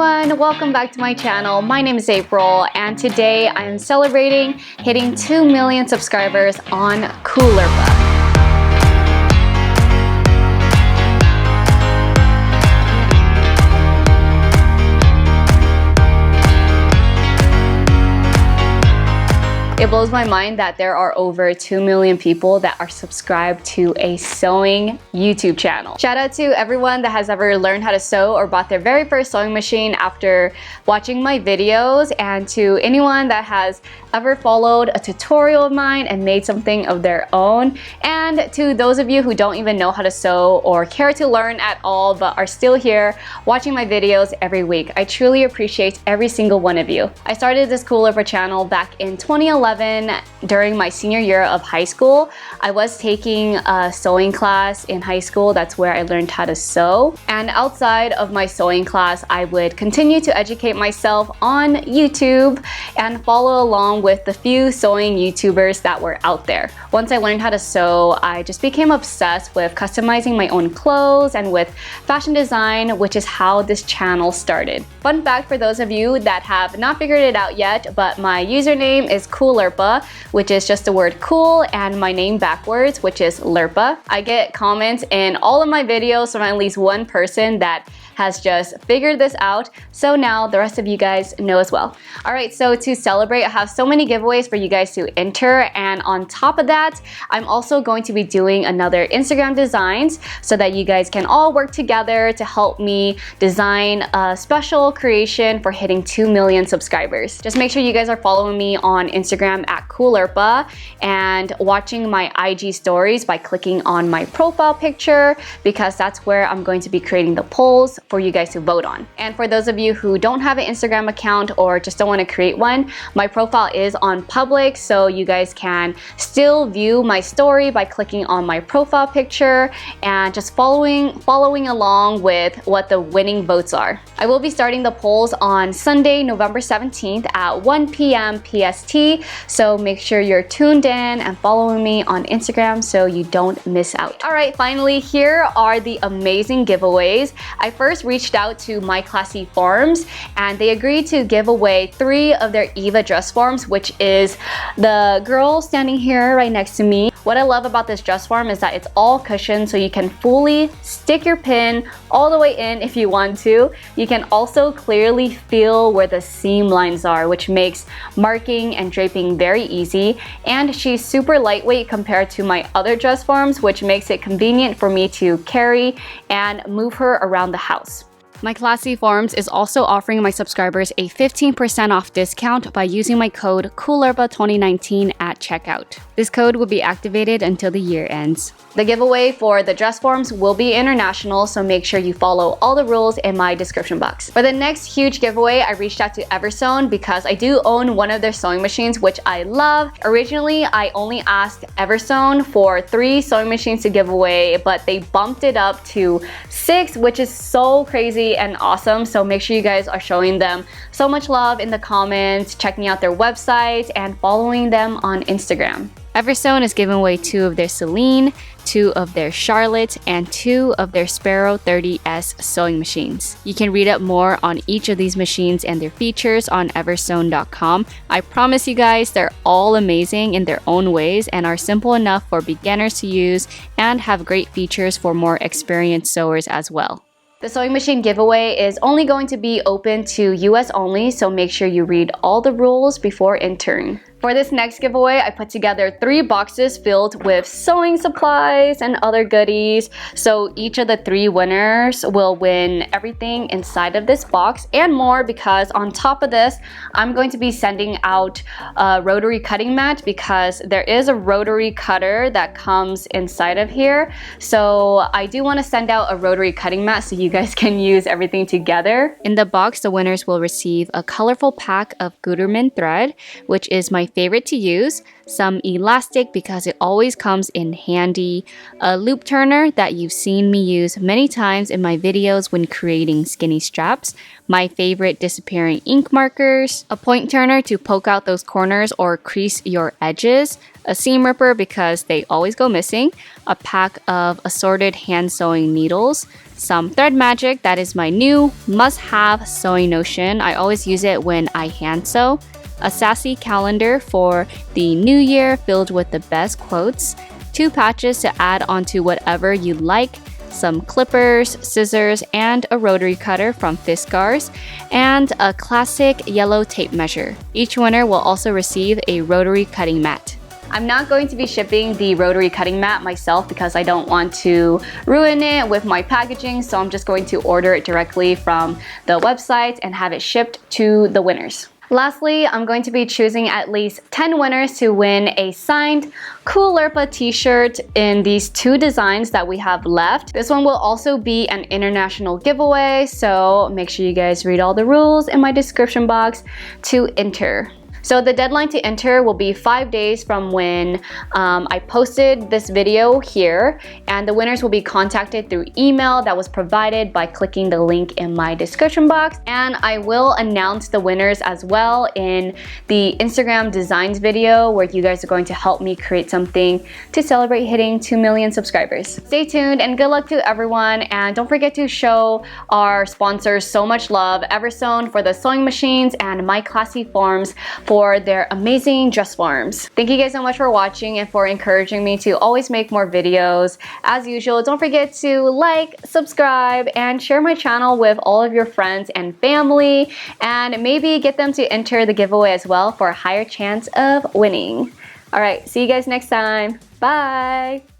everyone, welcome back to my channel. My name is April and today I am celebrating hitting 2 million subscribers on coolirpa. It blows my mind that there are over 2 million people that are subscribed to a sewing YouTube channel. Shout out to everyone that has ever learned how to sew or bought their very first sewing machine after watching my videos, and to anyone that has ever followed a tutorial of mine and made something of their own, and to those of you who don't even know how to sew or care to learn at all but are still here watching my videos every week. I truly appreciate every single one of you. I started this coolirpa channel back in 2011 during my senior year of high school. I was taking a sewing class in high school. That's where I learned how to sew. And outside of my sewing class, I would continue to educate myself on YouTube and follow along with the few sewing YouTubers that were out there. Once I learned how to sew, I just became obsessed with customizing my own clothes and with fashion design, which is how this channel started. Fun fact for those of you that have not figured it out yet, but my username is coolirpa, which is just the word cool and my name backwards, which is lirpa. I get comments in all of my videos from at least one person that has just figured this out, so now the rest of you guys know as well. Alright, so to celebrate, I have so many giveaways for you guys to enter, and on top of that, I'm also going to be doing another Instagram designs so that you guys can all work together to help me design a special creation for hitting 2 million subscribers. Just make sure you guys are following me on Instagram at coolirpa and watching my IG stories by clicking on my profile picture, because that's where I'm going to be creating the polls for you guys to vote on. And for those of you who don't have an Instagram account or just don't want to create one, my profile is on public, so you guys can still view my story by clicking on my profile picture and just following along with what the winning votes are. I will be starting the polls on Sunday, November 17th at 1 p.m. PST, so make sure you're tuned in and following me on Instagram so you don't miss out. Alright, finally, here are the amazing giveaways. I first reached out to My Classy Forms and they agreed to give away 3 of their Eva dress forms, which is the girl standing here right next to me. What I love about this dress form is that it's all cushioned, so you can fully stick your pin all the way in if you want to. You can also clearly feel where the seam lines are, which makes marking and draping very easy. And she's super lightweight compared to my other dress forms, which makes it convenient for me to carry and move her around the house. My Classy Forms is also offering my subscribers a 15% off discount by using my code coolirpa2019 at checkout. This code will be activated until the year ends. The giveaway for the dress forms will be international, so make sure you follow all the rules in my description box. For the next huge giveaway, I reached out to Eversewn because I do own one of their sewing machines, which I love. Originally, I only asked Eversewn for 3 sewing machines to give away, but they bumped it up to 6, which is so crazy and awesome. So make sure you guys are showing them so much love in the comments, checking out their website, and following them on Instagram. Eversewn is giving away 2 of their Celine, 2 of their Charlotte, and 2 of their Sparrow 30S sewing machines. You can read up more on each of these machines and their features on eversewn.com. I promise you guys, they're all amazing in their own ways and are simple enough for beginners to use and have great features for more experienced sewers as well. The sewing machine giveaway is only going to be open to US only, so make sure you read all the rules before entering. For this next giveaway, I put together 3 boxes filled with sewing supplies and other goodies. So each of the 3 winners will win everything inside of this box and more, because on top of this, I'm going to be sending out a rotary cutting mat, because there is a rotary cutter that comes inside of here. So I do want to send out a rotary cutting mat so you guys can use everything together. In the box, the winners will receive a colorful pack of Gutermann thread, which is my favorite to use, some elastic because it always comes in handy, a loop turner that you've seen me use many times in my videos when creating skinny straps, my favorite disappearing ink markers, a point turner to poke out those corners or crease your edges, a seam ripper because they always go missing, a pack of assorted hand sewing needles, some Thread Magic, that is my new must-have sewing notion. I always use it when I hand sew. A sassy calendar for the new year filled with the best quotes. 2 patches to add onto whatever you like. Some clippers, scissors, and a rotary cutter from Fiskars, and a classic yellow tape measure. Each winner will also receive a rotary cutting mat. I'm not going to be shipping the rotary cutting mat myself because I don't want to ruin it with my packaging, so I'm just going to order it directly from the website and have it shipped to the winners. Lastly, I'm going to be choosing at least 10 winners to win a signed coolirpa t-shirt in these 2 designs that we have left. This one will also be an international giveaway, so make sure you guys read all the rules in my description box to enter. So the deadline to enter will be 5 days from when I posted this video here, and the winners will be contacted through email that was provided by clicking the link in my description box. And I will announce the winners as well in the Instagram designs video, where you guys are going to help me create something to celebrate hitting 2 million subscribers. Stay tuned and good luck to everyone, and don't forget to show our sponsors so much love, Eversewn for the sewing machines and My Classy Forms for their amazing dress forms. Thank you guys so much for watching and for encouraging me to always make more videos. As usual, don't forget to like, subscribe, and share my channel with all of your friends and family, and maybe get them to enter the giveaway as well for a higher chance of winning. All right, see you guys next time. Bye!